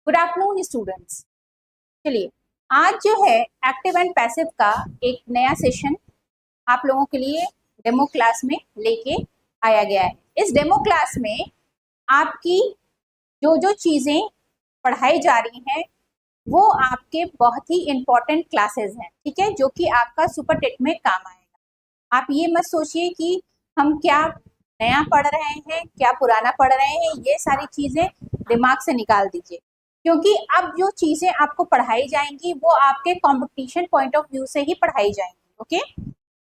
Good afternoon students. चलिए, आज जो है एक्टिव एंड पैसिव का एक नया सेशन आप लोगों के लिए डेमो क्लास में लेके आया गया है। इस डेमो क्लास में आपकी जो जो चीज़ें पढ़ाई जा रही हैं वो आपके बहुत ही इम्पोर्टेंट क्लासेस हैं, ठीक है, जो कि आपका सुपर टेट में काम आएगा। आप ये मत सोचिए कि हम क्या नया पढ़ रहे हैं, क्या पुराना पढ़ रहे हैं, ये सारी चीज़ें दिमाग से निकाल दीजिए, क्योंकि अब जो चीज़ें आपको पढ़ाई जाएंगी वो आपके कंपटीशन पॉइंट ऑफ व्यू से ही पढ़ाई जाएंगी। ओके,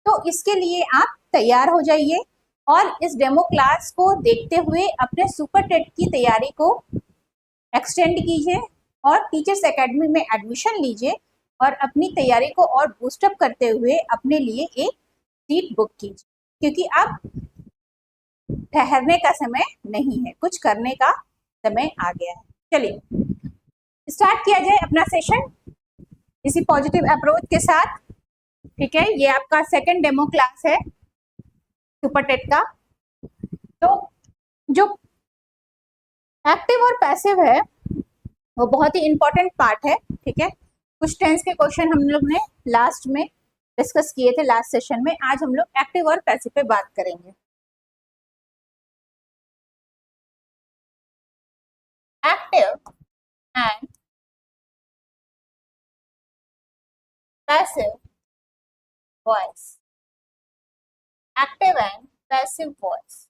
तो इसके लिए आप तैयार हो जाइए और इस डेमो क्लास को देखते हुए अपने सुपर टेट की तैयारी को एक्सटेंड कीजिए और टीचर्स एकेडमी में एडमिशन लीजिए और अपनी तैयारी को और बूस्टअप करते हुए अपने लिए एक सीट बुक कीजिए, क्योंकि अब ठहरने का समय नहीं है, कुछ करने का समय आ गया है। चलिए स्टार्ट किया जाए अपना सेशन इसी पॉजिटिव अप्रोच के साथ। ठीक है, ये आपका सेकंड डेमो क्लास है सुपर टेट का। तो जो एक्टिव और पैसिव है वो बहुत ही इंपॉर्टेंट पार्ट है। ठीक है, कुछ टेंस के क्वेश्चन हम लोग ने लास्ट में डिस्कस किए थे लास्ट सेशन में। आज हम लोग एक्टिव और पैसिव पे बात करेंगे। Active and passive voice, active and passive voice.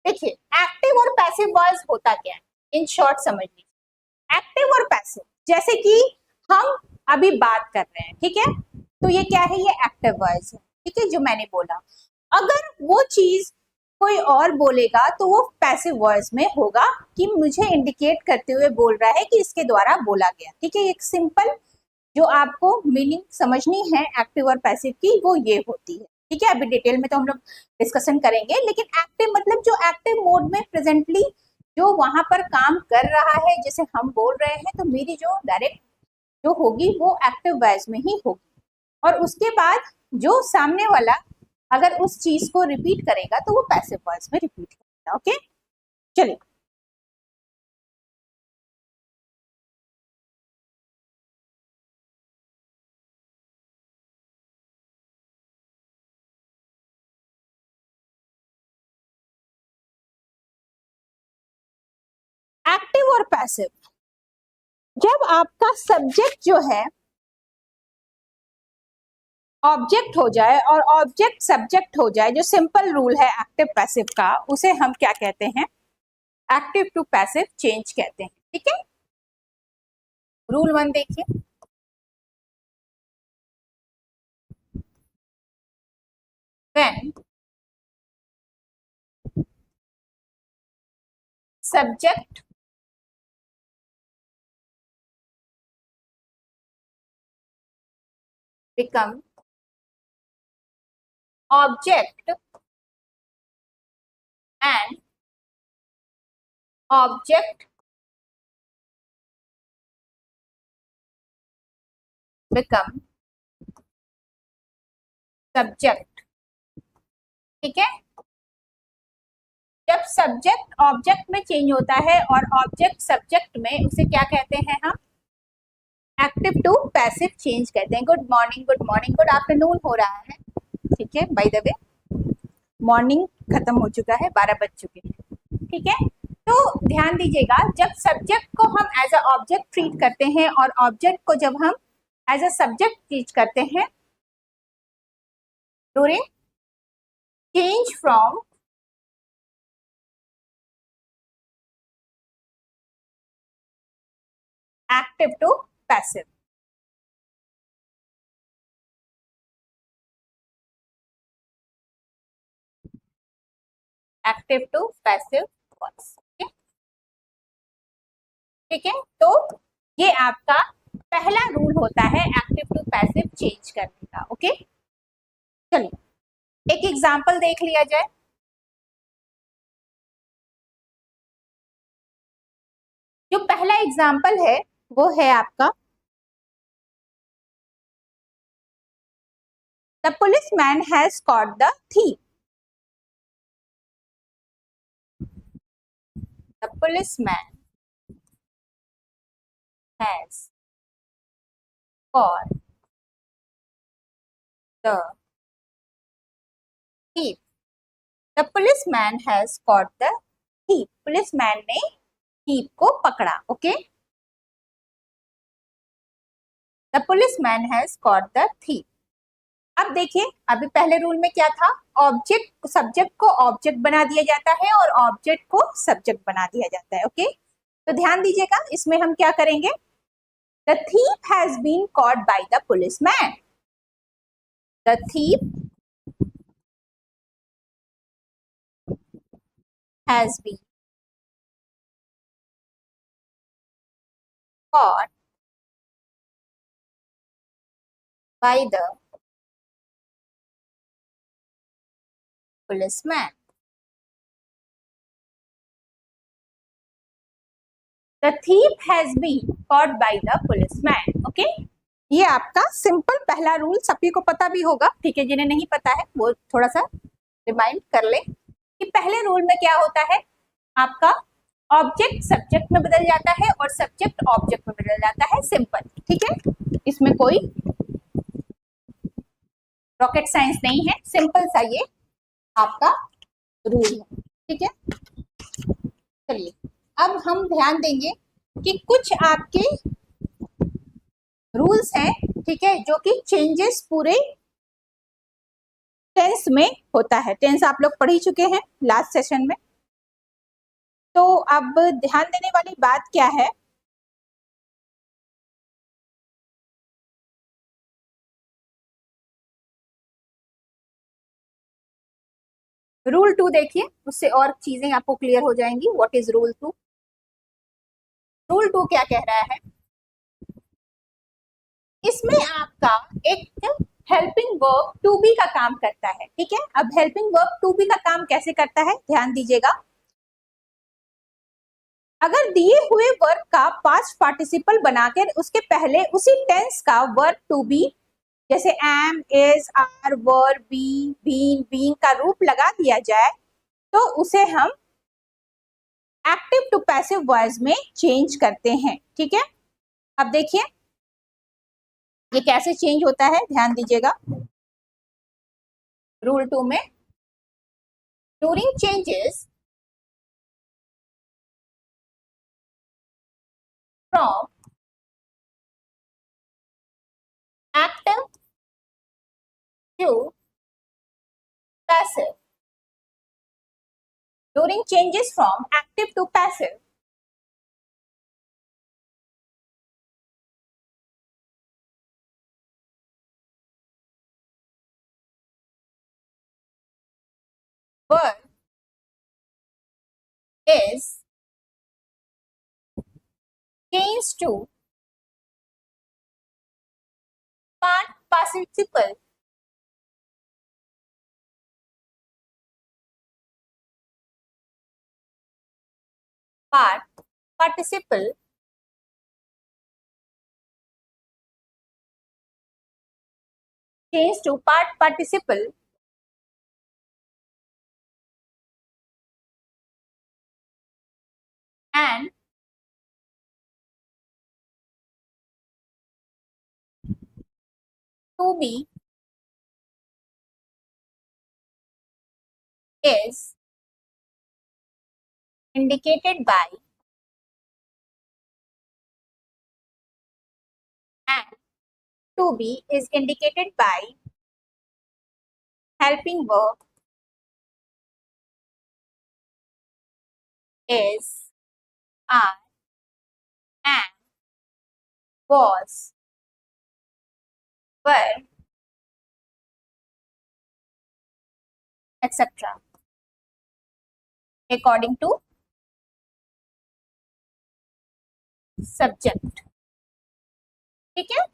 देखिए, एक्टिव और पैसिव वॉइस होता क्या है, इन शॉर्ट समझ लीजिए। एक्टिव और पैसिव, जैसे कि हम अभी बात कर रहे हैं, ठीक है, तो ये क्या है, ये एक्टिव वॉइस है। ठीक है, जो मैंने बोला, अगर वो चीज कोई और बोलेगा तो वो पैसिव वॉइस में होगा कि मुझे इंडिकेट करते हुए बोल रहा है कि इसके द्वारा बोला गया। ठीक है, एक सिंपल जो आपको मीनिंग समझनी है एक्टिव और पैसिव की, वो ये होती है। ठीक है, अभी डिटेल में तो हम लोग डिस्कशन करेंगे, लेकिन एक्टिव मतलब जो एक्टिव मोड में प्रेजेंटली जो वहां पर काम कर रहा है, जैसे हम बोल रहे हैं, तो मेरी जो डायरेक्ट जो होगी वो एक्टिव वॉइस में ही होगी, और उसके बाद जो सामने वाला अगर उस चीज को रिपीट करेगा तो वो पैसिव वॉइस में रिपीट करेगा। ओके, चलिए एक्टिव और पैसिव, जब आपका सब्जेक्ट जो है ऑब्जेक्ट हो जाए और ऑब्जेक्ट सब्जेक्ट हो जाए, जो सिंपल रूल है एक्टिव पैसिव का, उसे हम क्या कहते हैं, एक्टिव टू पैसिव चेंज कहते हैं। ठीक है, रूल 1 देखिए, when subject become object and object become subject. ठीक है, जब सब्जेक्ट ऑब्जेक्ट में चेंज होता है और ऑब्जेक्ट सब्जेक्ट में, उसे क्या कहते हैं हम, एक्टिव टू पैसिव चेंज कहते हैं। Good morning, good morning, good afternoon हो रहा है। ठीक है, बाय द वे मॉर्निंग खत्म हो चुका है, 12 बज चुके हैं। ठीक है, तो ध्यान दीजिएगा, जब सब्जेक्ट को हम एज अ ऑब्जेक्ट ट्रीट करते हैं और ऑब्जेक्ट को जब हम एज अ सब्जेक्ट ट्रीट करते हैं, during change from active to passive, active to passive voice. ठीक है, तो ये आपका पहला रूल होता है एक्टिव टू पैसिव चेंज करने का। ओके, चलिए एक एग्जांपल देख लिया जाए। जो पहला एग्जांपल है वो है आपका, the policeman has caught the thief. The policeman has caught the thief. The policeman has caught the thief. Policeman ने thief को पकड़ा. Okay. The policeman has caught the thief. अब देखिए, अभी पहले रूल में क्या था? ऑब्जेक्ट सब्जेक्ट को ऑब्जेक्ट बना दिया जाता है और ऑब्जेक्ट को सब्जेक्ट बना दिया जाता है. ओके. तो ध्यान दीजिएगा, इसमें हम क्या करेंगे? The thief has been caught by the policeman. The thief has been caught by the policeman. The thief has been caught by the policeman. Okay? ये आपका सिंपल पहला रूल सभी को पता भी होगा. ठीक है, जिन्हें नहीं पता है वो थोड़ा सा रिमाइंड कर ले कि पहले रूल में क्या होता है. आपका ऑब्जेक्ट सब्जेक्ट में बदल जाता है और सब्जेक्ट ऑब्जेक्ट में बदल जाता है. सिंपल. ठीक है, इसमें कोई रॉकेट साइंस नहीं है. सिंपल सा ये आपका रूल है. ठीक है, चलिए अब हम ध्यान देंगे कि कुछ आपके रूल्स हैं. ठीक है, जो कि चेंजेस पूरे टेंस में होता है. टेंस आप लोग पढ़ ही चुके हैं लास्ट सेशन में. तो अब ध्यान देने वाली बात क्या है? रूल 2 देखिए, उससे और चीजें आपको क्लियर हो जाएंगी. What is rule 2? रूल 2 क्या कह रहा है? इसमें आपका एक हेल्पिंग वर्ब टू बी का काम करता है. ठीक है, अब हेल्पिंग वर्ब टू बी का काम कैसे करता है ध्यान दीजिएगा. अगर दिए हुए वर्ब का पास्ट पार्टिसिपल बनाकर उसके पहले उसी टेंस का वर्ब टू बी जैसे am, is, are, were, be, been, being का रूप लगा दिया जाए तो उसे हम एक्टिव टू पैसिव वॉइस में चेंज करते हैं. ठीक है, अब देखिए ये कैसे चेंज होता है, ध्यान दीजिएगा. रूल 2 में during changes from active to passive. During changes from active to passive, verb is changed to part participle. Part participle changed to part participle and to be is indicated by and to be is indicated by helping verb is, are, and, was, were, etc. according to subject. ठीक है,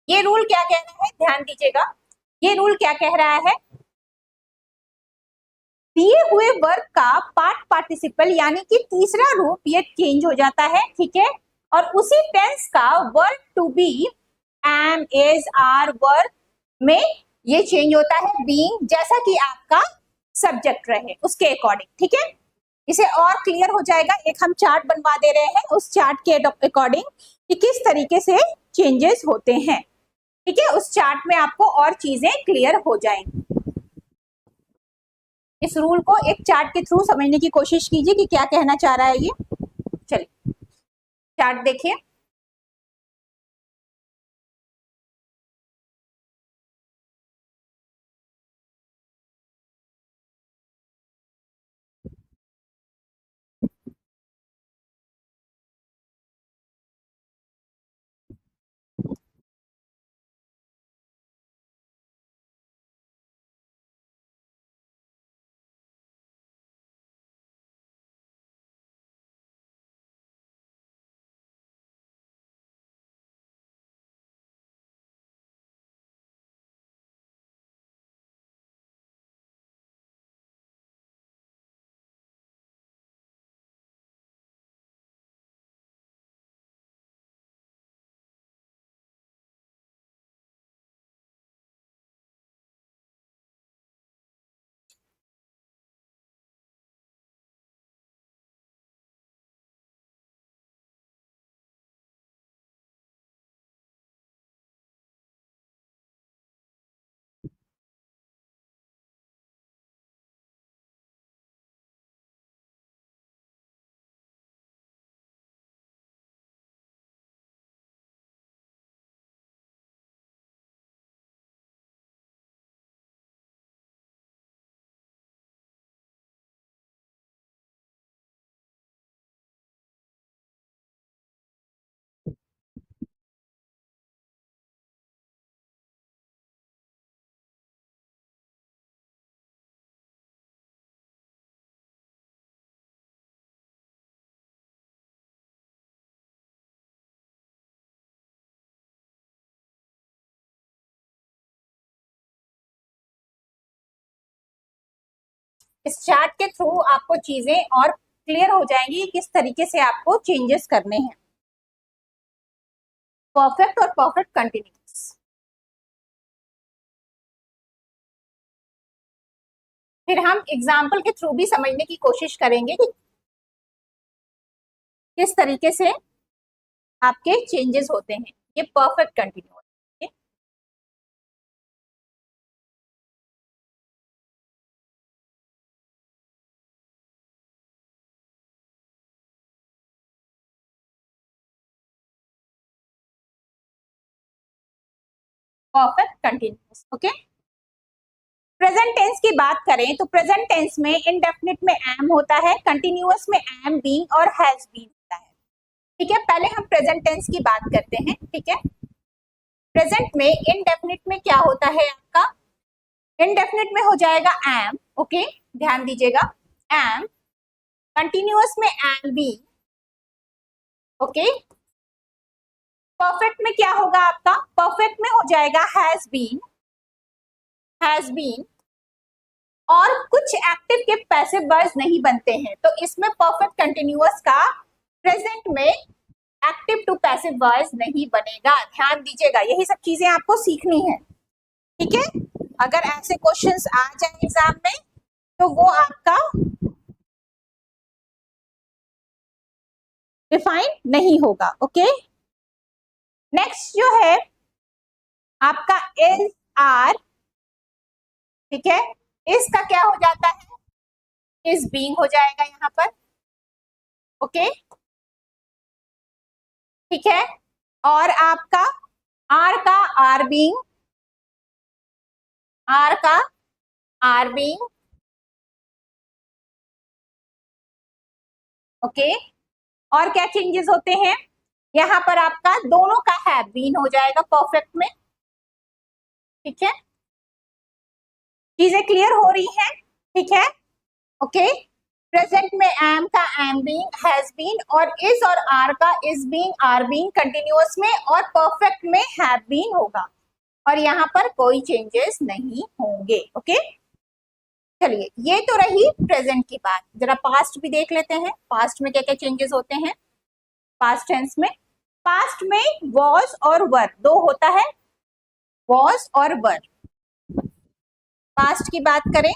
ये rule क्या कह रहा है ध्यान दीजिएगा. ये रूल क्या कह रहा है? दिए हुए वर्ब का पार्ट पार्टिसिपल यानी कि तीसरा रूप ये चेंज हो जाता है. ठीक है, और उसी टेंस का verb to be am, is, are, were में ये चेंज होता है बीइंग, जैसा कि आपका सब्जेक्ट रहे उसके अकॉर्डिंग. ठीक है, इसे और क्लियर हो जाएगा. एक हम चार्ट बनवा दे रहे हैं, उस चार्ट के अकॉर्डिंग कि किस तरीके से चेंजेस होते हैं। ठीक है, उस चार्ट में आपको और चीजें क्लियर हो जाएंगी। इस रूल को एक चार्ट के थ्रू समझने की कोशिश कीजिए कि क्या कहना चाह रहा है ये। चलिए चार्ट देखिए। इस चार्ट के थ्रू आपको चीजें और क्लियर हो जाएंगी किस तरीके से आपको चेंजेस करने हैं। परफेक्ट और परफेक्ट कंटिन्यूअस। फिर हम एग्जाम्पल के थ्रू भी समझने की कोशिश करेंगे कि किस तरीके से आपके चेंजेस होते हैं। ये perfect continuous. Perfect continuous. Okay, present tense की बात करें तो प्रेजेंट टेंस में इनडेफिनिट में एम होता है, कंटिन्यूअस में एम बीइंग और हैज बीन होता है। ठीक है, पहले हम प्रेजेंट टेंस की बात करते हैं। ठीक है, प्रेजेंट में इनडेफिनिट में क्या होता है आपका, इनडेफिनिट में हो जाएगा एम। ओके, ध्यान दीजिएगा, एम। कंटिन्यूअस में एम बी। ओके, परफेक्ट में क्या होगा आपका, परफेक्ट में हो जाएगा हैज बीन, हैज बीन। और कुछ एक्टिव के पैसिव वर्ब्स नहीं बनते हैं, तो इसमें परफेक्ट कंटिन्यूअस का प्रेजेंट में एक्टिव टू पैसिव वर्ब्स नहीं बनेगा। ध्यान दीजिएगा, यही सब चीजें आपको सीखनी है। ठीक है, अगर ऐसे क्वेश्चंस आ जाए एग्जाम में तो वो आपका डिफाइन नहीं होगा। ओके, नेक्स्ट जो है आपका इज आर। ठीक है, इसका क्या हो जाता है, इज बीइंग हो जाएगा यहाँ पर। ओके, ठीक है, और आपका आर का आर बीइंग, आर का आर बीइंग। ओके, और क्या चेंजेस होते हैं, यहाँ पर आपका दोनों का हैव बीन हो जाएगा परफेक्ट में। ठीक है, चीजें क्लियर हो रही हैं। ठीक है, ओके, प्रेजेंट में एम का एम बीइंग, हैज बीन और इज और आर का is being, are being continuous में, और परफेक्ट में हैव बीन होगा, और यहाँ पर कोई चेंजेस नहीं होंगे। ओके, चलिए ये तो रही प्रेजेंट की बात। जरा पास्ट भी देख लेते हैं, पास्ट में क्या क्या चेंजेस होते हैं। पास्ट टेंस में, पास्ट में वॉज और वर दो होता है, वॉज और वर। पास्ट की बात करें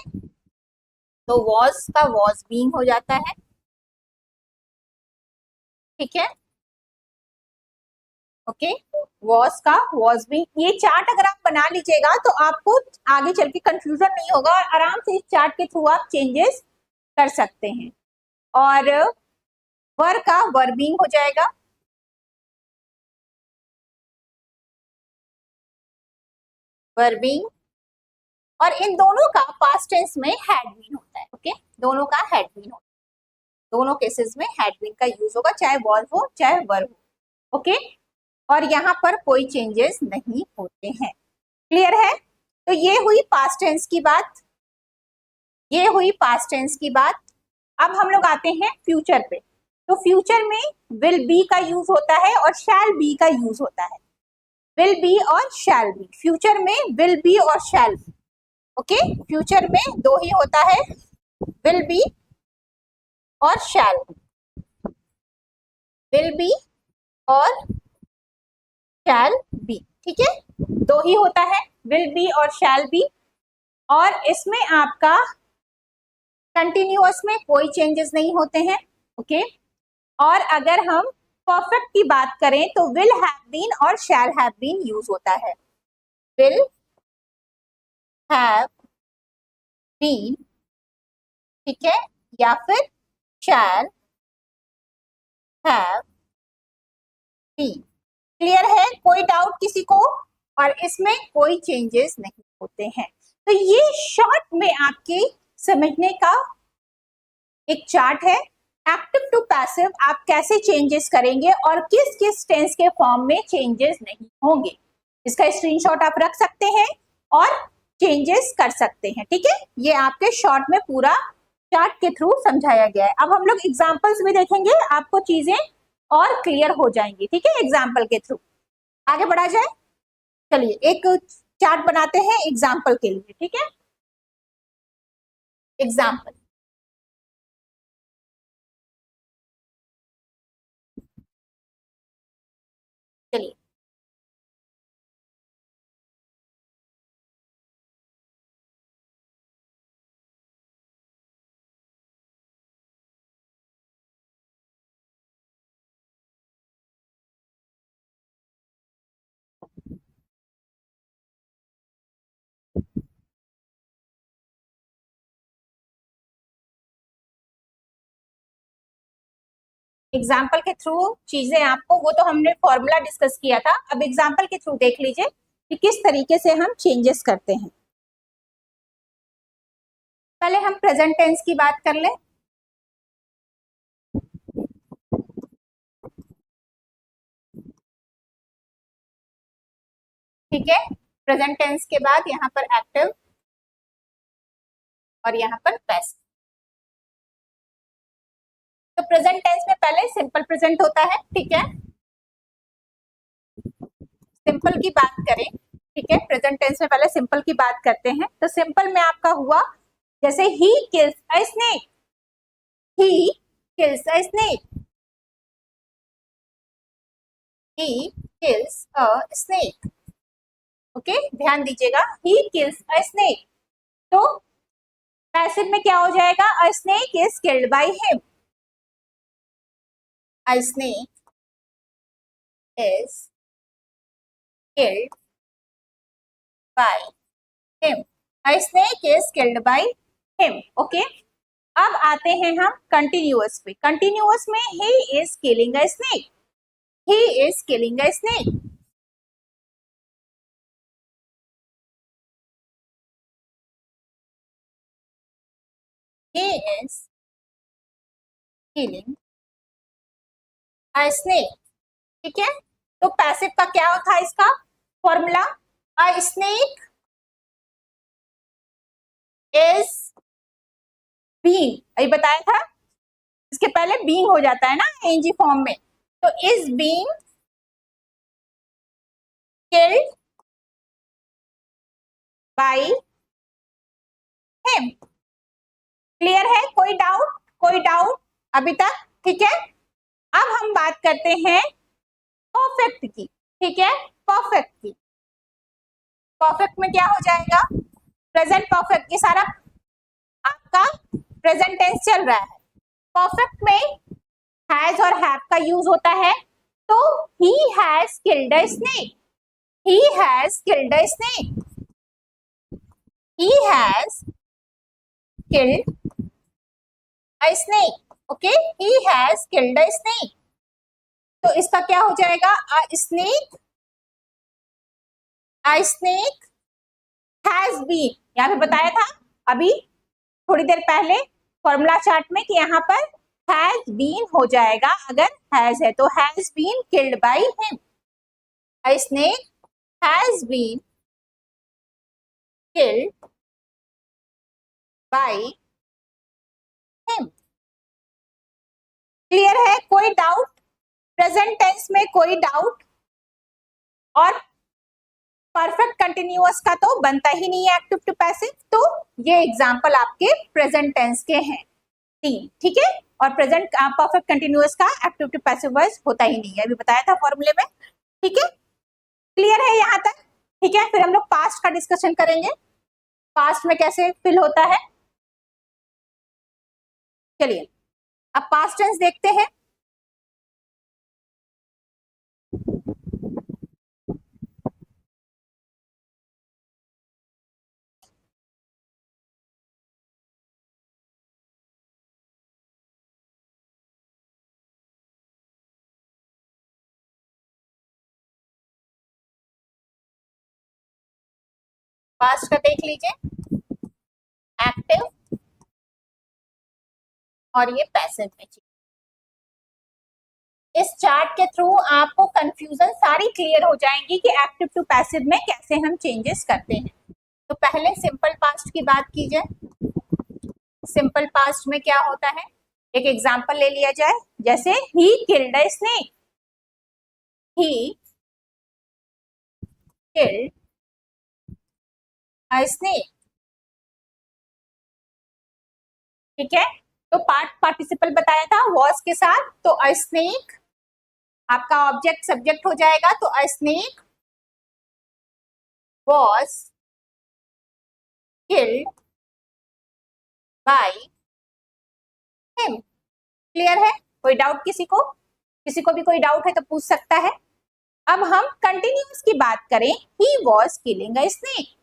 तो वॉज का वॉज बीइंग हो जाता है। ठीक है, ओके, वॉज का वॉज बीइंग, ये चार्ट अगर आप बना लीजिएगा तो आपको आगे चल के कंफ्यूजन नहीं होगा और आराम से इस चार्ट के थ्रू आप चेंजेस कर सकते हैं। और वर का वर बीइंग हो जाएगा, वर बीइंग, और इन दोनों का पास्ट टेंस में हैड बीन होता है। ओके, दोनों का हैड बीन होता है, दोनों केसेस में हैड बीन का यूज होगा, चाहे वॉज हो चाहे वर हो। ओके, और यहाँ पर कोई चेंजेस नहीं होते हैं। क्लियर है? तो ये हुई पास्ट टेंस की बात, ये हुई पास्ट टेंस की बात। अब हम लोग आते हैं फ्यूचर पे। तो फ्यूचर में विल बी का यूज होता है और शैल बी का यूज होता है। विल बी और शैल बी, फ्यूचर में विल बी और शैल बी। ओके, फ्यूचर में दो ही होता है, विल बी और शैल बी, विल बी और शैल बी। ठीक है, दो ही होता है, विल बी और शैल बी। और इसमें आपका कंटिन्यूअस में कोई चेंजेस नहीं होते हैं। ओके, और अगर हम परफेक्ट की बात करें तो विल हैव बीन और शैल हैव बीन यूज होता है। विल हैव बीन, ठीक है, या फिर शैल हैव बीन। क्लियर है? कोई डाउट किसी को? और इसमें कोई चेंजेस नहीं होते हैं। तो ये शॉर्ट में आपके समझने का एक चार्ट है। एक्टिव टू पैसिव आप कैसे चेंजेस करेंगे और किस किस टेंस के फॉर्म में चेंजेस नहीं होंगे, इसका स्क्रीनशॉट आप रख सकते हैं और चेंजेस कर सकते हैं। ठीक है, ये आपके शॉर्ट में पूरा चार्ट के थ्रू समझाया गया है। अब हम लोग एग्जांपल्स भी देखेंगे, आपको चीजें और क्लियर हो जाएंगी। ठीक है, एग्जाम्पल के थ्रू आगे बढ़ा जाए। चलिए एक चार्ट बनाते हैं एग्जाम्पल के लिए। ठीक है, एग्जाम्पल, चलिए एग्जाम्पल के थ्रू चीजें आपको, वो तो हमने फॉर्मूला डिस्कस किया था, अब एग्जाम्पल के थ्रू देख लीजिए कि किस तरीके से हम चेंजेस करते हैं। पहले हम प्रेजेंट टेंस की बात कर लें। ठीक है, प्रेजेंट टेंस के बाद यहाँ पर एक्टिव और यहाँ पर पैसिव। तो प्रेजेंट टेंस में पहले सिंपल प्रेजेंट होता है। ठीक है, सिंपल की बात करें, ठीक है, प्रेजेंट टेंस में पहले सिंपल की बात करते हैं। तो सिंपल में आपका हुआ जैसे he kills a snake, he kills a snake, he kills a snake. Okay, ध्यान दीजिएगा, ही किल्स अ स्नेक। तो पैसिव में क्या हो जाएगा? अ snake is killed by him, a snake is killed by him, a snake is killed by him. Okay, अब आते हैं हम कंटिन्यूअस पे। कंटिन्यूअस में he is killing a snake, he is killing a snake. he is killing a snake। ठीक है, तो passive का क्या था इसका formula? A snake is being, अभी बताया था, इसके पहले बीइंग हो जाता है ना एनजी फॉर्म में। तो is being killed by him. Clear है? कोई डाउट? कोई डाउट अभी तक? ठीक है, अब हम बात करते हैं परफेक्ट की। ठीक है, परफेक्ट की। परफेक्ट में क्या हो जाएगा? प्रेजेंट परफेक्ट, ये सारा आपका प्रेजेंट टेंस चल रहा है। परफेक्ट में हैज और हैव का यूज होता है तो he has killed a snake. He has killed a snake. He has killed a snake. Okay, he has killed a snake. तो इसका क्या हो जाएगा? A snake has been. यहाँ पे बताया था अभी थोड़ी देर पहले फॉर्मूला चार्ट में कि यहाँ पर has been हो जाएगा, अगर has है तो has been killed by him. A snake has been killed by him. Clear है? कोई डाउट? प्रेजेंट टेंस में कोई डाउट? और परफेक्ट कंटिन्यूअस का तो बनता ही नहीं है एक्टिव टू पैसिव, तो ये एग्जांपल आपके प्रेजेंट टेंस के हैं 3, ठीक है। और प्रेजेंट परफेक्ट कंटिन्यूअस का एक्टिव टू पैसिव वॉइस होता ही नहीं है, अभी बताया था फॉर्मूले में, ठीक है। क्लियर है यहाँ तक? ठीक है, फिर हम लोग पास्ट का डिस्कशन करेंगे, पास्ट में कैसे फिल होता है। चलिए अब पास्ट टेंस देखते हैं। पास्ट का देख लीजिए, एक्टिव और ये पैसिव में। इस चार्ट के थ्रू आपको कंफ्यूजन सारी क्लियर हो जाएंगी कि एक्टिव टू पैसिव में कैसे हम चेंजेस करते हैं। तो पहले सिंपल पास्ट की बात की जाए। सिंपल पास्ट में क्या होता है, एक एग्जांपल ले लिया जाए, जैसे he killed a snake. He killed a snake, ठीक है। तो पार्टिसिपल बताया था वॉज के साथ, तो अ स्नेक आपका ऑब्जेक्ट सब्जेक्ट हो जाएगा, तो अ snake was killed by him. Clear है? कोई डाउट किसी को? किसी को भी कोई डाउट है तो पूछ सकता है। अब हम कंटिन्यूअस की बात करें, he was killing a snake.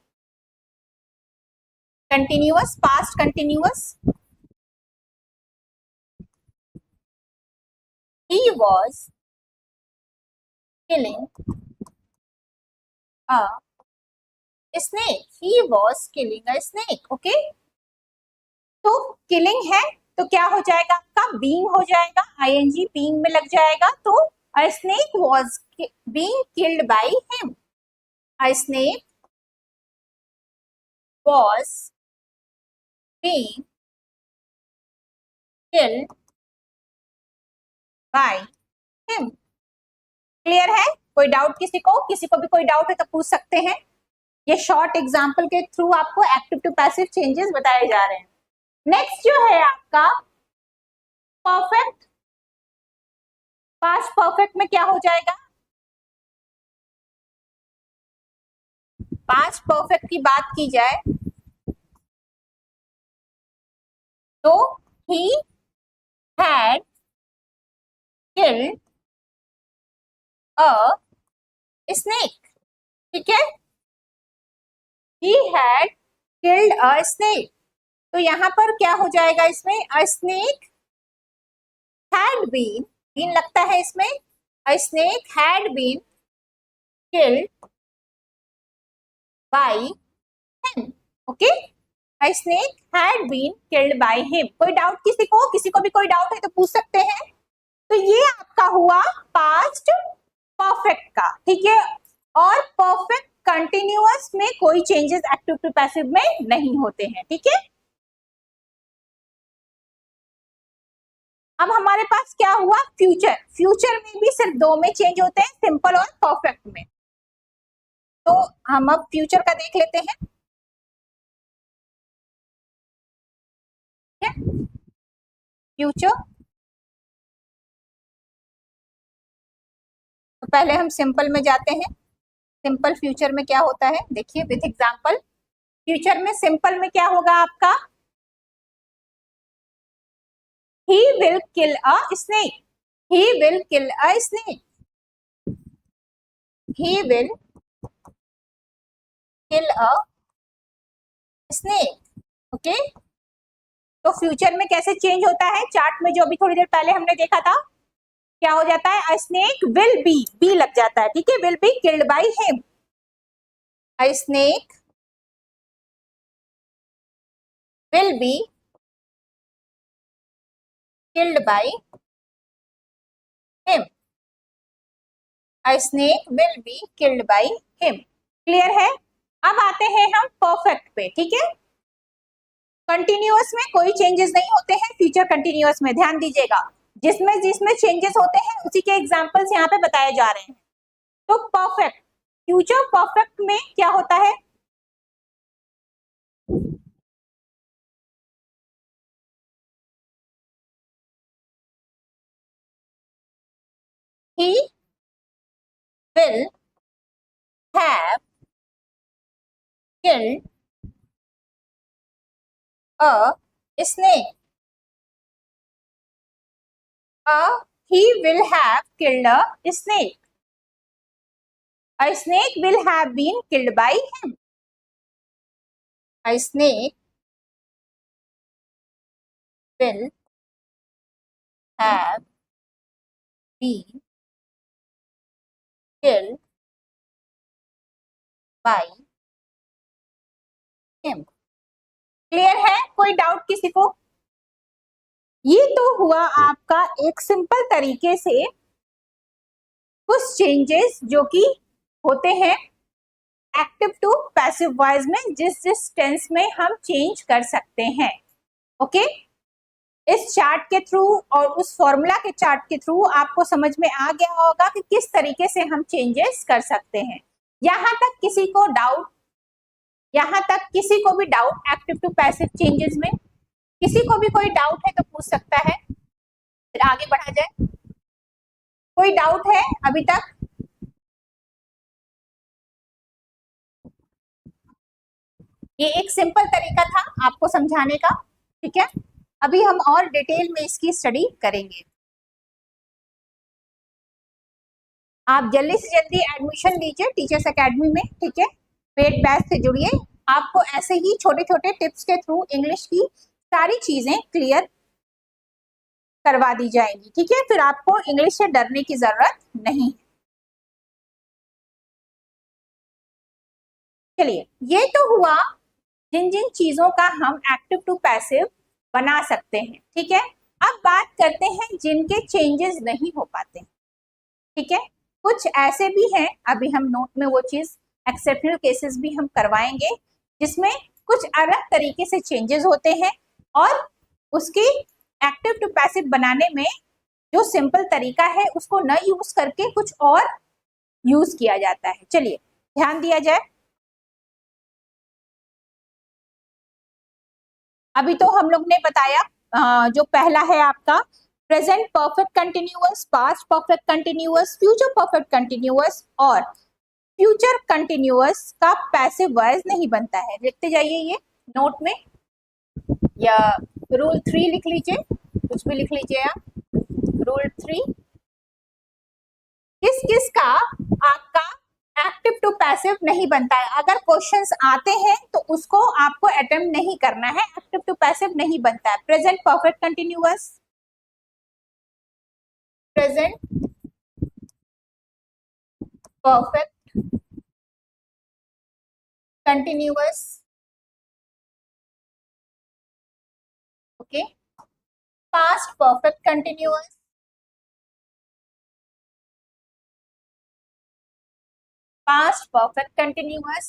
Continuous, past continuous, he was killing a snake. He was killing a snake. Okay? तो killing है तो क्या हो जाएगा आपका? being हो जाएगा, ing being में लग जाएगा, तो a snake was being killed by him. A snake was being killed by him. Clear है? कोई डाउट किसी को? किसी को भी कोई डाउट है तो पूछ सकते हैं। ये शॉर्ट एग्जांपल के थ्रू आपको एक्टिव टू पैसिव चेंजेस बताए जा रहे हैं। नेक्स्ट जो है आपका परफेक्ट, पास्ट परफेक्ट में क्या हो जाएगा? पास्ट परफेक्ट की बात की जाए तो he had killed a snake, ठीक है। he had killed a snake, तो यहां पर क्या हो जाएगा इसमें? a snake had been लगता है इसमें, a snake had been killed by him. Okay, a snake had been killed by him. कोई डाउट किसी को? किसी को भी कोई डाउट है तो पूछ सकते हैं। तो ये आपका हुआ पास्ट परफेक्ट का, ठीक है। और परफेक्ट कंटिन्यूअस में कोई चेंजेस एक्टिव टू पैसिव में नहीं होते हैं, ठीक है। अब हमारे पास क्या हुआ? फ्यूचर। फ्यूचर में भी सिर्फ 2 में चेंज होते हैं, सिंपल और परफेक्ट में। तो हम अब फ्यूचर का देख लेते हैं। फ्यूचर, तो पहले हम सिंपल में जाते हैं। सिंपल फ्यूचर में क्या होता है देखिए विथ एग्जांपल। फ्यूचर में सिंपल में क्या होगा आपका? he will kill a snake. He will kill a snake. he will kill a snake. Okay, तो फ्यूचर में कैसे चेंज होता है, चार्ट में जो अभी थोड़ी देर पहले हमने देखा था, क्या हो जाता है, अ स्नेक विल बी लग जाता है, ठीक है, will be killed by him, a snake will be killed by him. A snake will be killed by him. Clear है? अब आते हैं हम परफेक्ट पे, ठीक है। कंटिन्यूअस में कोई चेंजेस नहीं होते हैं, फ्यूचर कंटिन्यूअस में ध्यान दीजिएगा, जिसमें जिसमें चेंजेस होते हैं उसी के एग्जांपल्स यहाँ पे बताए जा रहे हैं। तो परफेक्ट, फ्यूचर परफेक्ट में क्या होता है, he will have killed a snake. He will have killed a snake. A snake will have been killed by him. A snake will have been killed by him. Clear है? कोई doubt किसी को? ये तो हुआ आपका एक सिंपल तरीके से कुछ चेंजेस जो कि होते हैं एक्टिव टू पैसिव वॉइस में, जिस जिस टेंस में हम चेंज कर सकते हैं। ओके, इस चार्ट के थ्रू और उस फॉर्मूला के चार्ट के थ्रू आपको समझ में आ गया होगा कि किस तरीके से हम चेंजेस कर सकते हैं। यहां तक किसी को डाउट, यहां तक किसी को भी doubt active to passive changes में, किसी को भी कोई डाउट है तो पूछ सकता है, फिर आगे बढ़ा जाए। कोई डाउट है अभी तक? ये एक सिंपल तरीका था आपको समझाने का, ठीक है। अभी हम और डिटेल में इसकी स्टडी करेंगे। आप जल्दी से जल्दी एडमिशन लीजिए टीचर्स एकेडमी में, ठीक है, पेड बैच से जुड़िए। आपको ऐसे ही छोटे छोटे टिप्स के थ्रू इंग्लिश की सारी चीजें क्लियर करवा दी जाएंगी, ठीक है, फिर आपको इंग्लिश से डरने की जरूरत नहीं। चलिए, ये तो हुआ जिन जिन चीजों का हम एक्टिव टू पैसिव बना सकते हैं, ठीक है। अब बात करते हैं जिनके चेंजेस नहीं हो पाते, ठीक है। कुछ ऐसे भी हैं, अभी हम नोट में वो चीज एक्सेप्शनल केसेस भी हम करवाएंगे जिसमें कुछ अलग तरीके से चेंजेस होते हैं और उसकी एक्टिव टू पैसिव बनाने में जो सिंपल तरीका है उसको न यूज करके कुछ और यूज किया जाता है। चलिए ध्यान दिया जाए। अभी तो हम लोग ने बताया जो पहला है आपका present perfect continuous, past perfect continuous, future perfect continuous और फ्यूचर कंटिन्यूअस का पैसिव वॉइस नहीं बनता है। लिखते जाइए ये नोट में या रूल 3 लिख लीजिए, कुछ भी लिख लीजिए आप। रूल 3 किस किस का आपका एक्टिव टू पैसिव नहीं बनता है। अगर क्वेश्चंस आते हैं तो उसको आपको अटेम्प्ट नहीं करना है, एक्टिव टू पैसिव नहीं बनता है। Present perfect continuous, present perfect continuous, okay, past perfect continuous, past perfect continuous,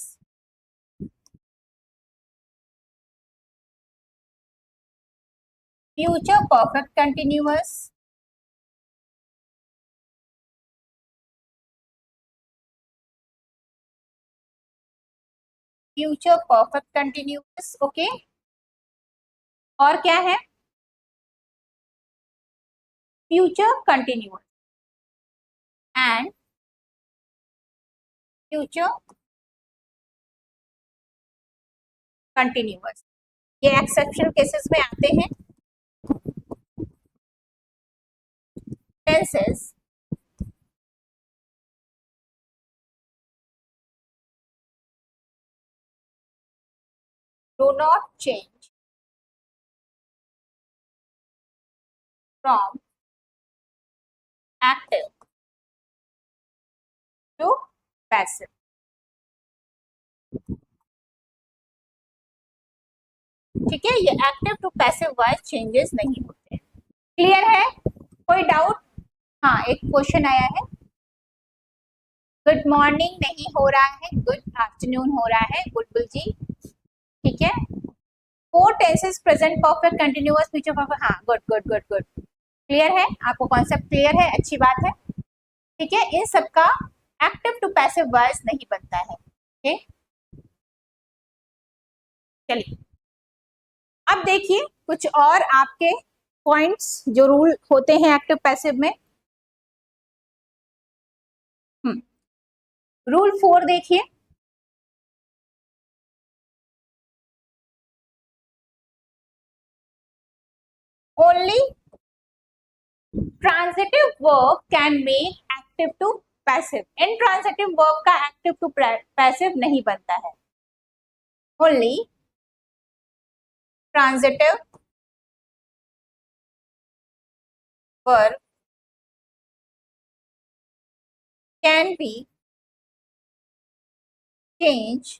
future perfect continuous, future perfect continuous, okay. और क्या है? Future continuous and future continuous, ये एक्सेप्शनल केसेस में आते हैं। Tenses do not change from active to passive. ठीक है, ये active to passive voice changes नहीं होते हैं। क्लियर है? कोई डाउट? हाँ, एक क्वेश्चन आया है, गुड मॉर्निंग नहीं हो रहा है, गुड आफ्टरनून हो रहा है बुलबुल जी। ठीक है, four tenses present perfect continuous future perfect. हाँ, good good good good, clear है, आपको कॉन्सेप्ट क्लियर है, अच्छी बात है। ठीक है, इन सबका एक्टिव टू पैसिव वॉइस नहीं बनता है। ठीक, चलिए अब देखिए कुछ और आपके पॉइंट्स जो रूल होते हैं एक्टिव पैसिव में। रूल 4 देखिए, only transitive verb can make active to passive. Intransitive verb का एक्टिव टू पैसिव नहीं बनता है। Only transitive verb can be change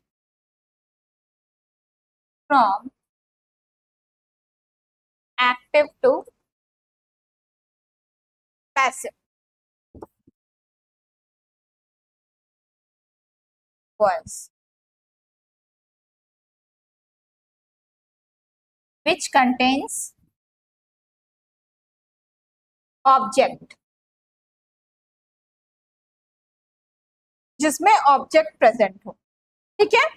from active to passive voice which contains object, जिसमें object present हो। ठीक है,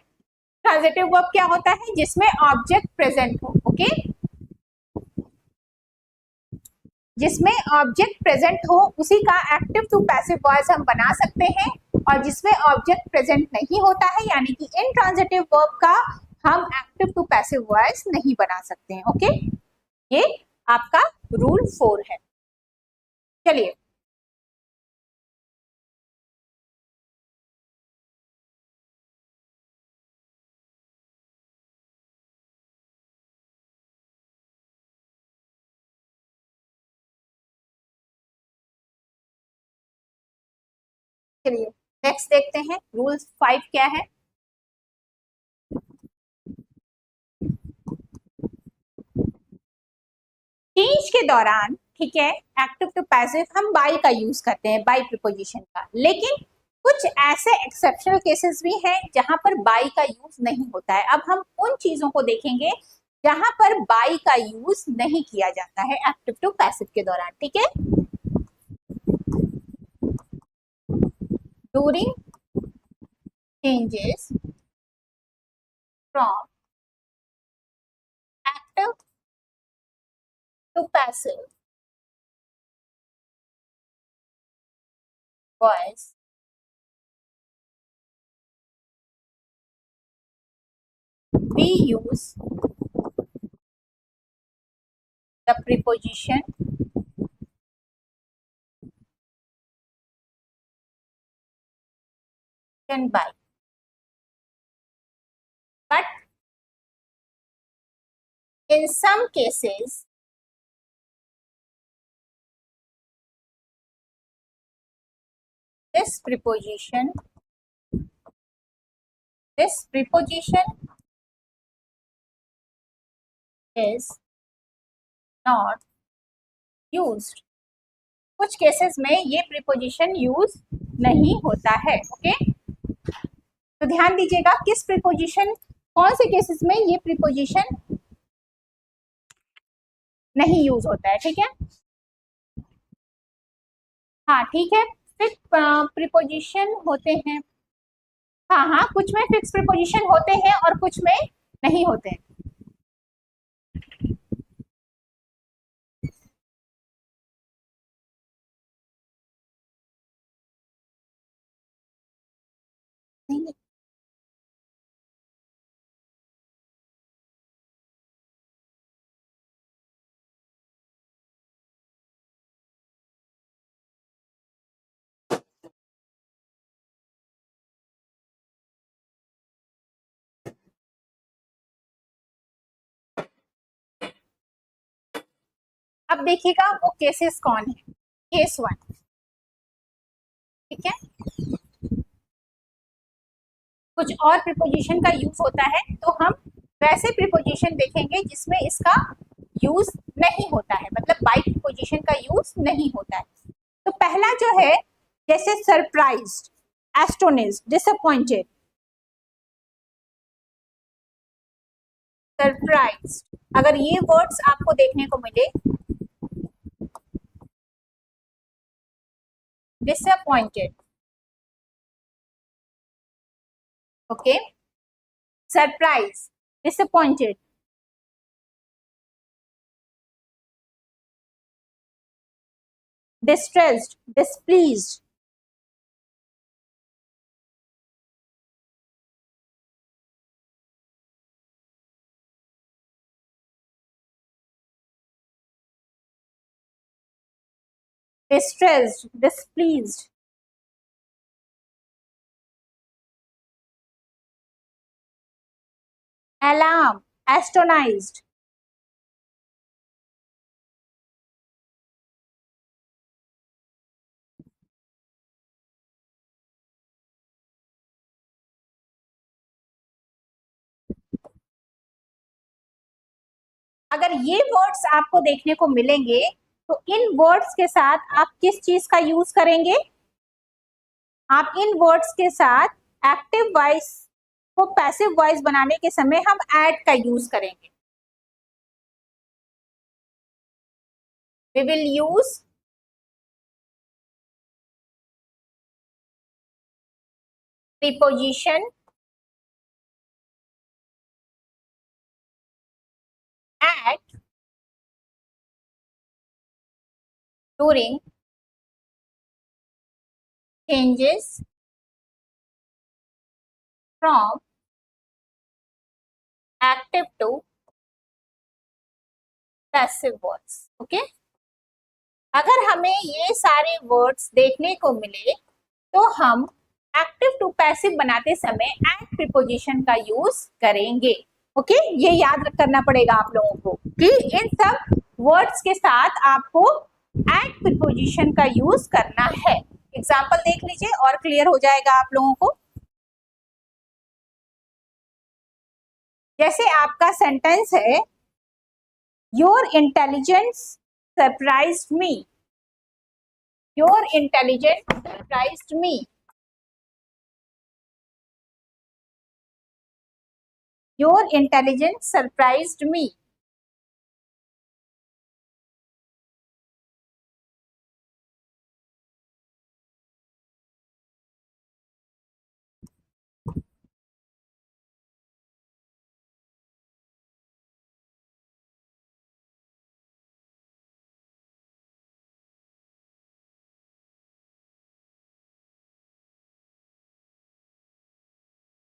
ट्रांजिटिव वर्ब क्या होता है? जिसमें ऑब्जेक्ट प्रेजेंट हो। ओके, जिसमें ऑब्जेक्ट प्रेजेंट हो उसी का एक्टिव टू पैसिव वॉइस हम बना सकते हैं, और जिसमें ऑब्जेक्ट प्रेजेंट नहीं होता है यानी कि इनट्रांजिटिव वर्ब का हम एक्टिव टू पैसिव वॉइस नहीं बना सकते हैं। ओके, ये आपका रूल 4 है। चलिए चलिए नेक्स्ट देखते हैं, रूल 5 क्या है। चेंज के दौरान, ठीक है, एक्टिव टू पैसिव हम बाई का यूज करते हैं, बाई प्रीपोजिशन का, लेकिन कुछ ऐसे एक्सेप्शनल केसेस भी हैं जहां पर बाई का यूज नहीं होता है। अब हम उन चीजों को देखेंगे जहां पर बाई का यूज नहीं किया जाता है एक्टिव टू पैसिव के दौरान। ठीक है, during changes from active to passive voice we use the preposition by, but in some cases this preposition is not used। कुछ केसेस में ये प्रीपोजिशन यूज नहीं होता है। ओके, तो ध्यान दीजिएगा किस प्रीपोजिशन, कौन से केसेस में ये प्रीपोजिशन नहीं यूज होता है। ठीक है, हाँ ठीक है, फिक्स प्रीपोजिशन होते हैं। हाँ हाँ, कुछ में फिक्स प्रीपोजिशन होते हैं और कुछ में नहीं होते हैं। नहीं अब देखिएगा वो केसेस कौन है। केस 1, ठीक है। कुछ और प्रीपोजिशन का यूज होता है तो हम वैसे प्रीपोजिशन देखेंगे जिसमें इसका यूज नहीं होता है, मतलब बाई प्रीपोजिशन का यूज नहीं होता है। तो पहला जो है, जैसे सरप्राइज्ड, एस्टोनिश्ड, डिसअपॉइंटेड। सरप्राइज्ड, अगर ये वर्ड्स आपको देखने को मिले, disappointed, okay, surprise, disappointed, distressed, displeased, distressed, displeased, alarm, astonished, अगर ये वर्ड्स आपको देखने को मिलेंगे तो इन वर्ड्स के साथ आप किस चीज का यूज करेंगे? आप इन वर्ड्स के साथ एक्टिव वॉइस को पैसिव वॉइस बनाने के समय हम एड का यूज करेंगे। We will use preposition at during changes from active to passive words, okay. अगर हमें ये सारे वर्ड्स देखने को मिले तो हम एक्टिव टू पैसिव बनाते समय एट प्रीपोजिशन का यूज करेंगे, ओके। ये याद करना पड़ेगा आप लोगों को कि इन सब वर्ड्स के साथ आपको एट प्रीपोजिशन का यूज करना है। एग्जाम्पल देख लीजिए और क्लियर हो जाएगा आप लोगों को। जैसे आपका सेंटेंस है, your intelligence surprised me, your intelligence surprised me, your intelligence surprised me.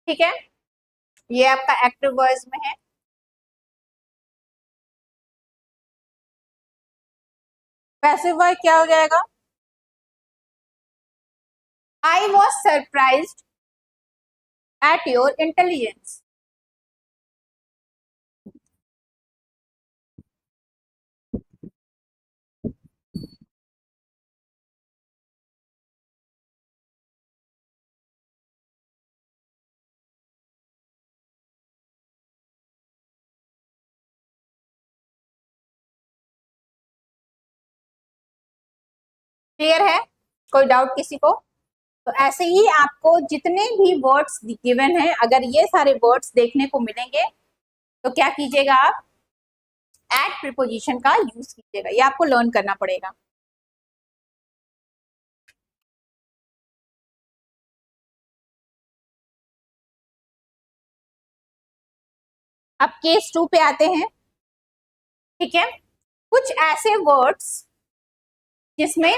ठीक है, ये आपका एक्टिव वॉइस में है। पैसिव वॉइस क्या हो जाएगा? आई was surprised at your intelligence. Clear है? कोई डाउट किसी को? तो ऐसे ही आपको जितने भी वर्ड्स गिवन हैं, अगर ये सारे वर्ड्स देखने को मिलेंगे तो क्या कीजिएगा, आप एट प्रीपोजिशन का यूज कीजिएगा। ये आपको लर्न करना पड़ेगा। अब केस 2 पे आते हैं, ठीक है। कुछ ऐसे वर्ड्स जिसमें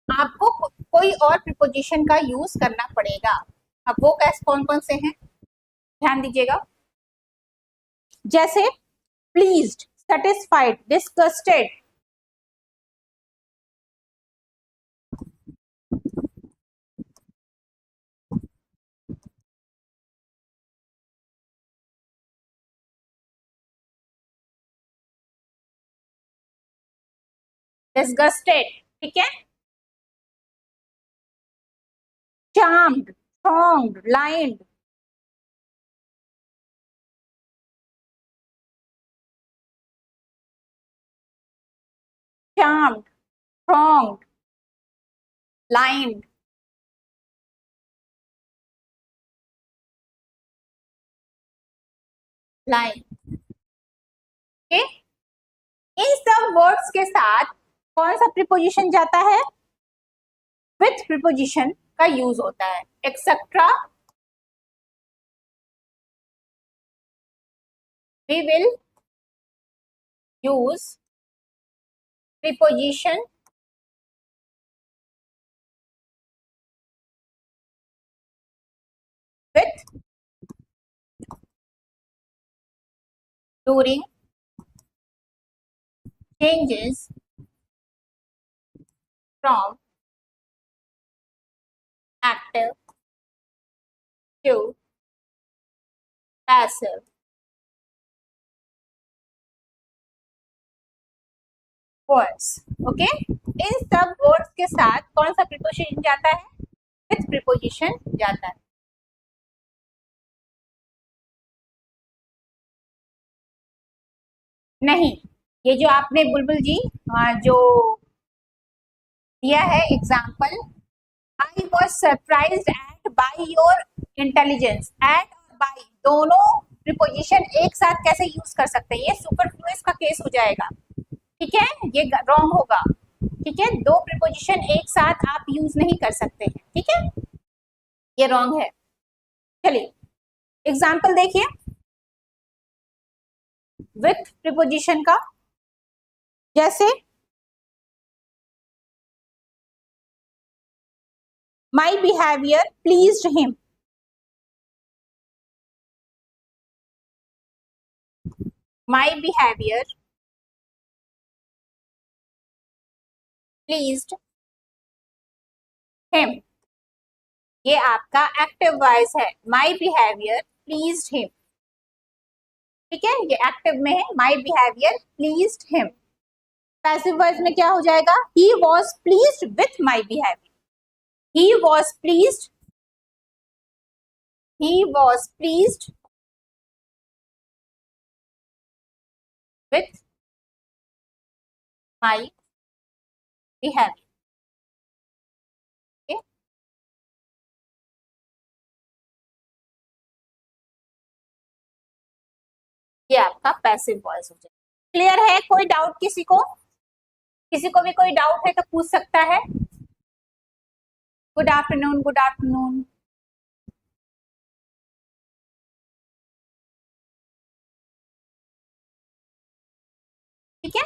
आपको कोई और प्रीपोजिशन का यूज करना पड़ेगा। अब वो कैसे, कौन कौन से हैं, ध्यान दीजिएगा। जैसे प्लीज्ड, सेटिस्फाइड, डिस्गस्टेड, डिस्गस्टेड, ठीक है। Charmed, thronged, lined, charmed, thronged, lined, line, okay. इन सब वर्ड्स के साथ कौन सा प्रीपोजिशन जाता है? विथ प्रीपोजिशन का यूज होता है। Etcetera, we will use preposition with during changes from active to passive words, okay. इन सब वर्ड्स के साथ कौन सा प्रीपोजिशन जाता है? विथ प्रीपोजिशन जाता है। नहीं, ये जो आपने बुलबुल जी जो दिया है example, I was surprised at by your intelligence, at और बाय दोनों प्रीपोजिशन एक साथ कैसे यूज कर सकते हैं? ये सुपरफ्लुअस का केस हो जाएगा, ठीक है, ये रॉन्ग होगा, ठीक है। दो प्रीपोजिशन एक साथ आप यूज नहीं कर सकते हैं, ठीक है, ये रॉन्ग है। चलिए एग्जाम्पल देखिए विथ प्रीपोजिशन का, जैसे my behavior pleased him, my behavior pleased him, ये आपका एक्टिव वॉइस है। my behavior pleased him, ठीक है, ये एक्टिव में है। my behavior pleased him। Passive voice में क्या हो जाएगा? he was pleased with my behavior, he was pleased, he was pleased with my behavior, okay? ये आपका पैसिव वॉइस हो जाएगा। क्लियर है? कोई डाउट किसी को? किसी को भी कोई डाउट है तो पूछ सकता है। Good afternoon, good afternoon. ठीक है,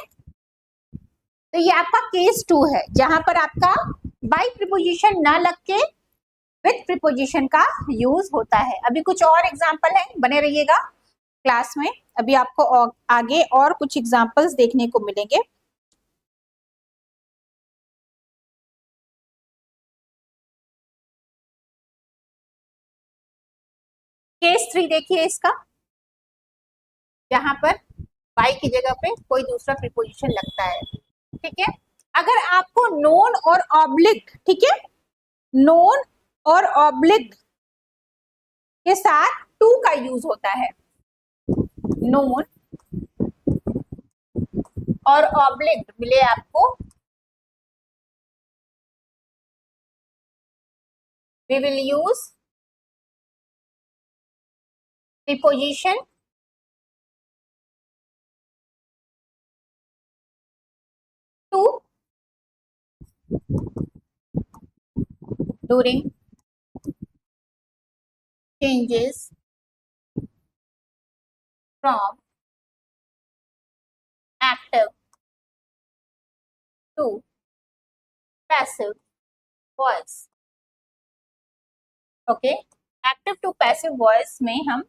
तो ये आपका केस 2 है जहां पर आपका बाय प्रीपोजिशन ना लग के विथ प्रीपोजिशन का यूज होता है। अभी कुछ और एग्जांपल है, बने रहिएगा क्लास में, अभी आपको आगे और कुछ एग्जांपल्स देखने को मिलेंगे। केस 3 देखिए इसका, जहां पर बाय की जगह पे कोई दूसरा प्रीपोजिशन लगता है, ठीक है। अगर आपको नोन और ऑब्लिक, ठीक है, नोन और ऑब्लिक के साथ टू का यूज होता है, नोन और ऑब्लिक मिले आपको, we will use preposition to during changes from active to passive voice, okay. Active to passive voice में हम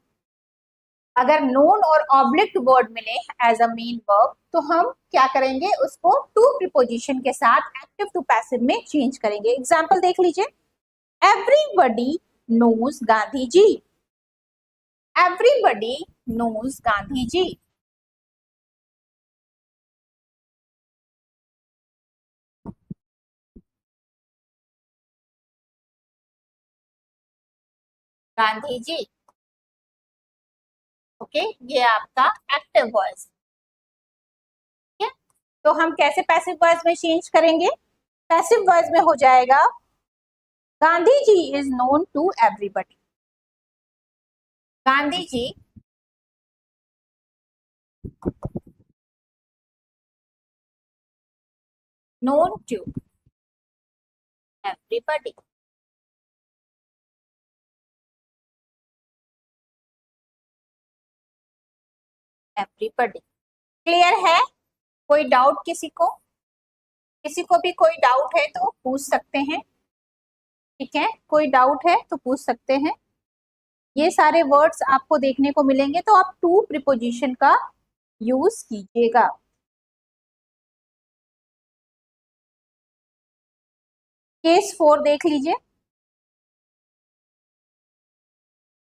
अगर नोन और ऑब्लिक्ट वर्ड मिले एज अ मेन वर्ब तो हम क्या करेंगे? उसको टू प्रीपोजिशन के साथ एक्टिव टू पैसिव में चेंज करेंगे। एग्जांपल देख लीजिए, everybody knows Gandhi ji, everybody knows Gandhi ji, Gandhi ji. Okay, ये आपका एक्टिव वॉइस। ठीक है, तो हम कैसे पैसिव वॉइस में चेंज करेंगे? पैसिव वॉइस में हो जाएगा Gandhi ji is known to everybody. Gandhi ji known to everybody। Everybody clear है? कोई डाउट किसी को? किसी को भी कोई डाउट है तो पूछ सकते हैं। ठीक है, कोई डाउट है तो पूछ सकते हैं। ये सारे वर्ड्स आपको देखने को मिलेंगे तो आप टू प्रीपोजिशन का यूज कीजिएगा। केस 4 देख लीजिए।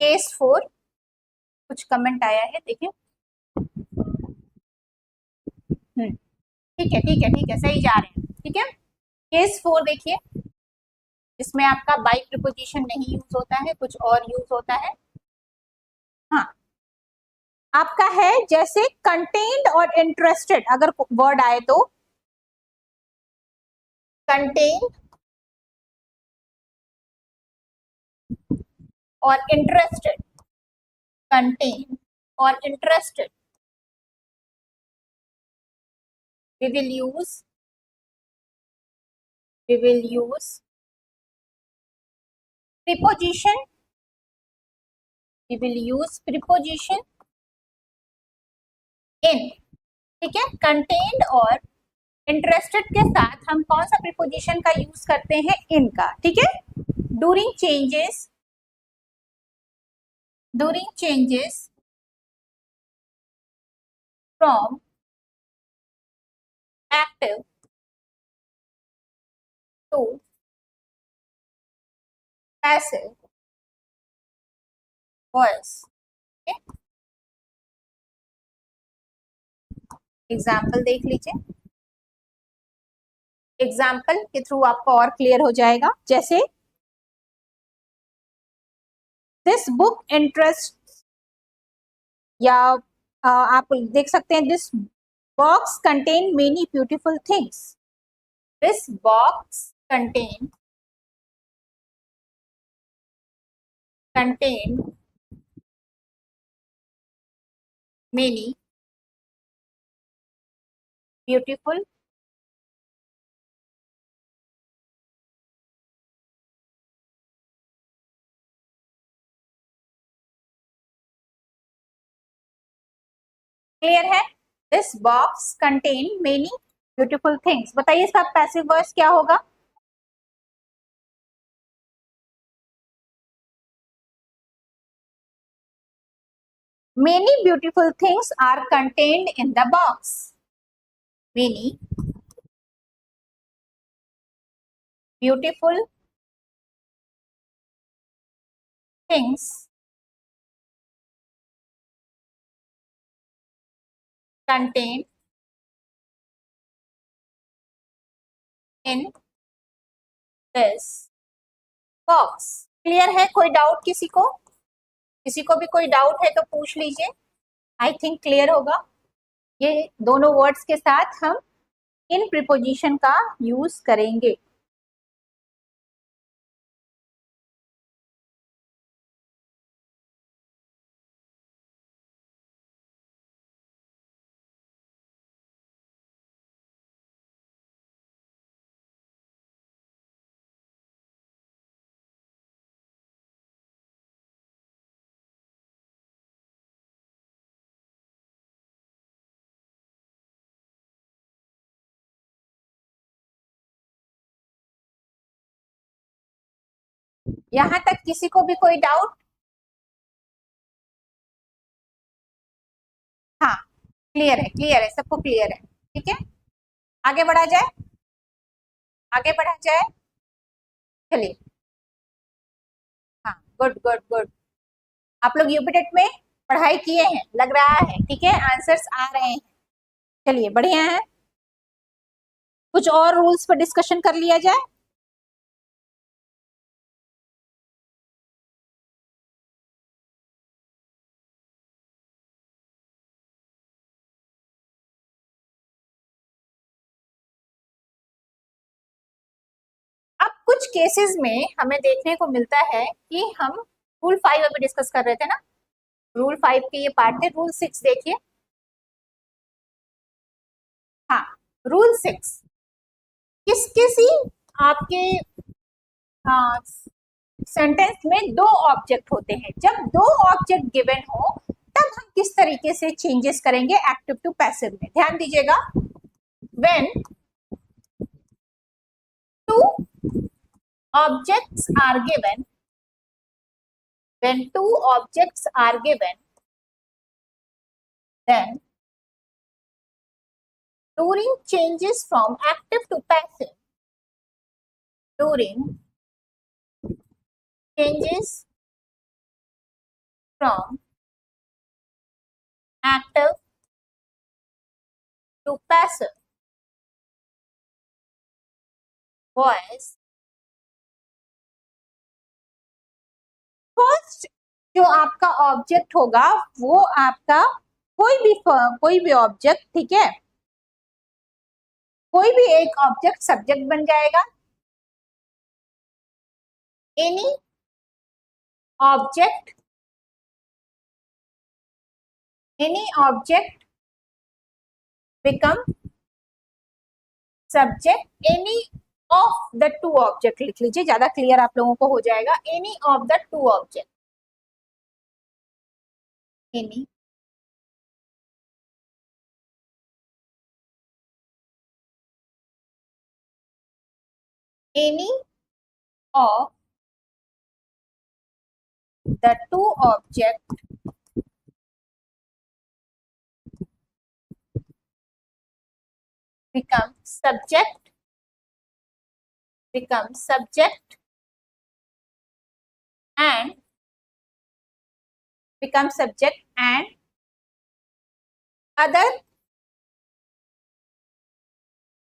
केस 4 कुछ कमेंट आया है, देखिए। ठीक है ठीक है ठीक है, सही जा रहे हैं। ठीक है, केस 4 देखिए, इसमें आपका बाई प्रीपोजिशन नहीं यूज होता है, कुछ और यूज होता है। हाँ, आपका है जैसे कंटेन्ड और इंटरेस्टेड अगर वर्ड आए तो कंटेन और इंटरेस्टेड, कंटेन और interested, we will use preposition, we will use preposition in। ठीक है, कंटेन्ड और इंटरेस्टेड के साथ हम कौन सा प्रीपोजिशन का यूज करते हैं? इन का। ठीक है, during changes from active to passive voice. Example देख लीजिए, एग्जाम्पल के थ्रू आपको और क्लियर हो जाएगा। जैसे दिस बुक इंटरेस्ट, या आप देख सकते हैं this box contain many beautiful things. This box contain many beautiful clear है? This box contain many beautiful things. बताइए इसका पैसिव वॉइस क्या होगा? Many beautiful things are contained in the box. Many beautiful things contained in this box। Clear है? कोई doubt किसी को? किसी को भी कोई डाउट है तो पूछ लीजिए। आई थिंक क्लियर होगा। ये दोनों वर्ड्स के साथ हम इन प्रीपोजिशन का यूज करेंगे। यहां तक किसी को भी कोई डाउट? हाँ, क्लियर है, सबको क्लियर है। ठीक है, आगे बढ़ा जाए, आगे बढ़ा जाए। चलिए, हाँ, गुड गुड गुड। आप लोग यूपीटेट में पढ़ाई किए हैं लग रहा है। ठीक है, आंसर्स आ रहे हैं। चलिए, बढ़िया है। कुछ और रूल्स पर डिस्कशन कर लिया जाए। कुछ केसेस में हमें देखने को मिलता है कि हम रूल 5 अभी डिस्कस कर रहे थे ना, रूल 5 के ये पार्ट थे। रूल 6 देखिए। हाँ, रूल 6 किसी आपके सेंटेंस में दो ऑब्जेक्ट होते हैं। जब दो ऑब्जेक्ट गिवन हो तब हम किस तरीके से चेंजेस करेंगे एक्टिव टू पैसिव में, ध्यान दीजिएगा। When two objects are given, when two objects are given, then during changes from active to passive, during changes from active to passive, voice first जो आपका ऑब्जेक्ट होगा वो आपका कोई भी ऑब्जेक्ट, ठीक है, कोई भी एक ऑब्जेक्ट सब्जेक्ट बन जाएगा। Any object become subject. Any of the two object लिख लीजिए, ज्यादा क्लियर आप लोगों को हो जाएगा। Any of the two object, any of the two object become subject and other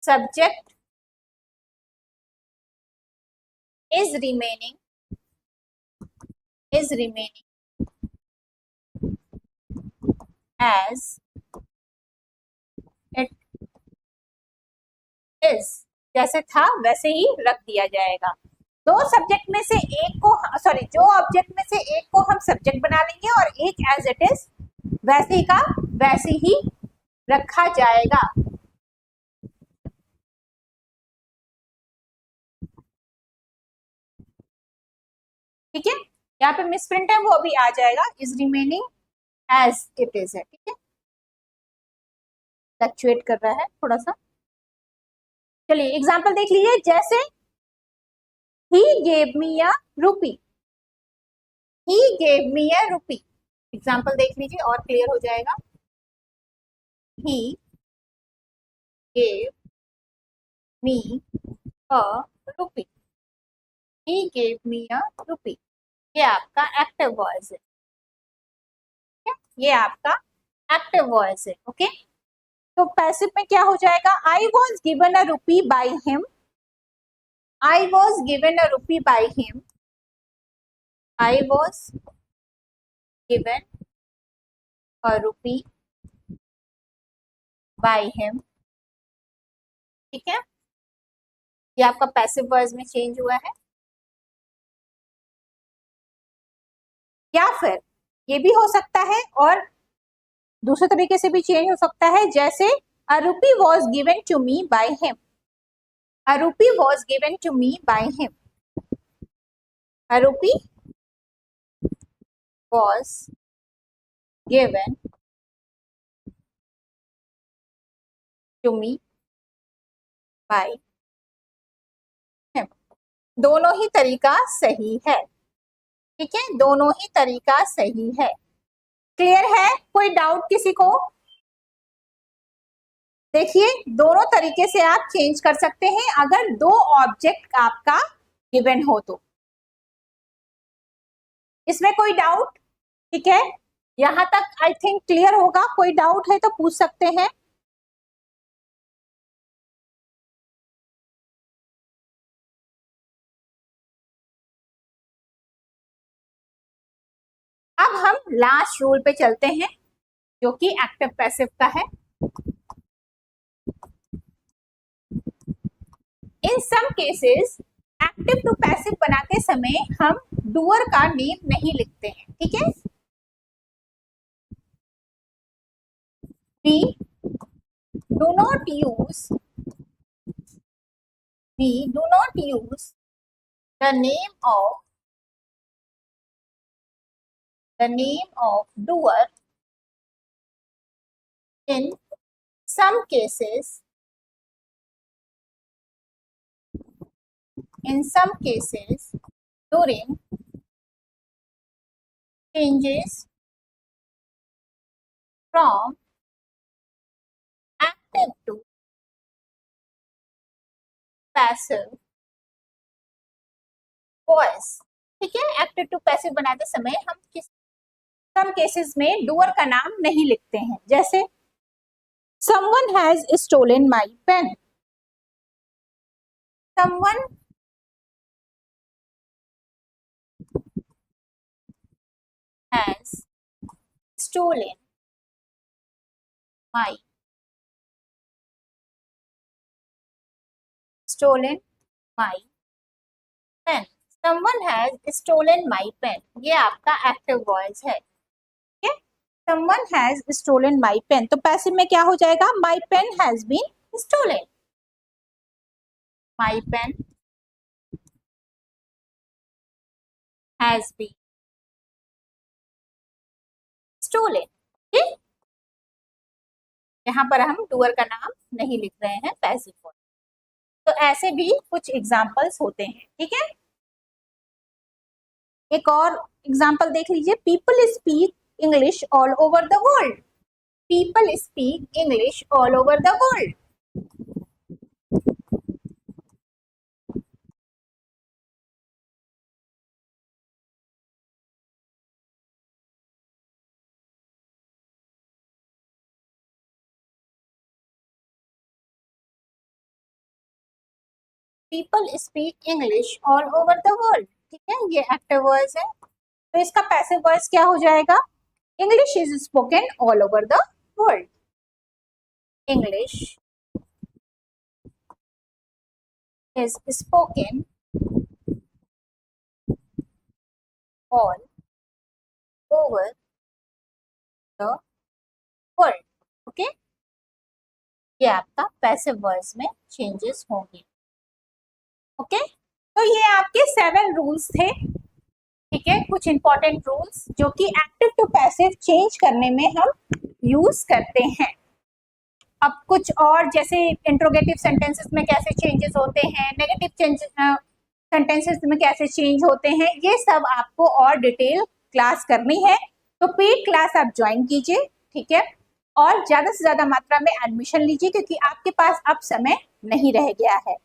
subject is remaining as it is, जैसे था वैसे ही रख दिया जाएगा। दो सब्जेक्ट में से एक को, सॉरी, जो ऑब्जेक्ट में से एक को हम सब्जेक्ट बना लेंगे और एक एज इट इज वैसे ही का वैसे ही रखा जाएगा। ठीक है, यहाँ पे मिस प्रिंट है वो अभी आ जाएगा। Is remaining as it is है, ठीक है, फ्लक्चुएट कर रहा है थोड़ा सा। चलिए एग्जाम्पल देख लीजिए, जैसे he gave me a rupee, he gave me a rupee। Example देख लीजिए और क्लियर हो जाएगा। he gave me a rupee, he gave me a rupee। ये आपका एक्टिव वॉइस है, ये आपका एक्टिव वॉइस है। ओके, तो पैसिव में क्या हो जाएगा? आई वॉज गिवन अ रूपी by him, I was given a rupee by him, I was given a rupee by him। ठीक है, ये आपका पैसिव वॉइस में चेंज हुआ है। या फिर ये भी हो सकता है और दूसरे तरीके से भी चेंज हो सकता है, जैसे a rupee was given to me by him, a rupee was given to me by him, a rupee was given to me by him। दोनों ही तरीका सही है, ठीक है, दोनों ही तरीका सही है। क्लियर है? कोई डाउट किसी को? देखिए, दोनों तरीके से आप चेंज कर सकते हैं अगर दो ऑब्जेक्ट आपका गिवन हो तो। इसमें कोई डाउट? ठीक है, यहां तक आई थिंक क्लियर होगा। कोई डाउट है तो पूछ सकते हैं। अब हम लास्ट रूल पे चलते हैं जो कि एक्टिव पैसिव का है। In some cases, active to passive बनाते समय हम डूअर का नेम नहीं लिखते हैं, ठीक है। we do not use we do not use the name of doer in some cases during changes from active to passive voice, ठीक है। एक्टिव टू पैसिव बनाते समय हम किस सम केसेस में डूअर का नाम नहीं लिखते हैं, जैसे someone has stolen my pen, someone has stolen my pen, someone has stolen my pen, ये आपका एक्टिव वॉइस है, ठीक है। someone has stolen my pen, तो पैसिव में क्या हो जाएगा, my pen has been stolen, my pen has been stolen, ठीक। यहाँ पर हम डूअर का नाम नहीं लिख रहे हैं पैसिव वॉइस। तो ऐसे भी कुछ एग्जाम्पल्स होते हैं, ठीक है। एक और एग्जाम्पल देख लीजिए, people speak English all over the world, people speak English all over the world, people speak English all over the world, ठीक है, ये एक्टिव वॉइस है। तो इसका पैसिव वॉइस क्या हो जाएगा, English is spoken all over the world, English is spoken all over the world, okay. ये आपका पैसिव वॉइस में चेंजेस होंगे, ओके। तो ये आपके 7 रूल्स थे, ठीक है, कुछ इंपॉर्टेंट रूल्स जो कि एक्टिव टू पैसिव चेंज करने में हम यूज करते हैं। अब कुछ और, जैसे इंट्रोगेटिव सेंटेंसेस में कैसे चेंजेस होते हैं, नेगेटिव सेंटेंसेस में कैसे चेंज होते हैं, ये सब आपको और डिटेल क्लास करनी है, तो पेड क्लास आप ज्वाइन कीजिए, ठीक है, और ज्यादा से ज्यादा मात्रा में एडमिशन लीजिए, क्योंकि आपके पास अब समय नहीं रह गया है।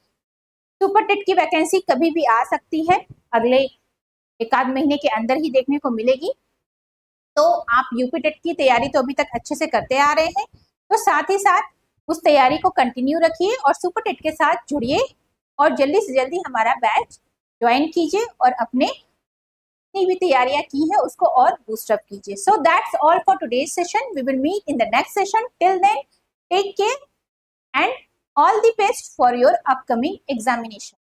सुपर टेट की वैकेंसी कभी भी आ सकती है, अगले एक आध महीने के अंदर ही देखने को मिलेगी। तो आप यूपी टेट की तैयारी तो अभी तक अच्छे से करते आ रहे हैं, तो साथ ही साथ उस तैयारी को कंटिन्यू रखिए और सुपर टेट के साथ जुड़िए और जल्दी से जल्दी हमारा बैच ज्वाइन कीजिए और अपने जितनी भी तैयारियां की है उसको और बूस्ट अप कीजिए। So that's all for today's session, we will meet in the next session, till then take care and all the best for your upcoming examination.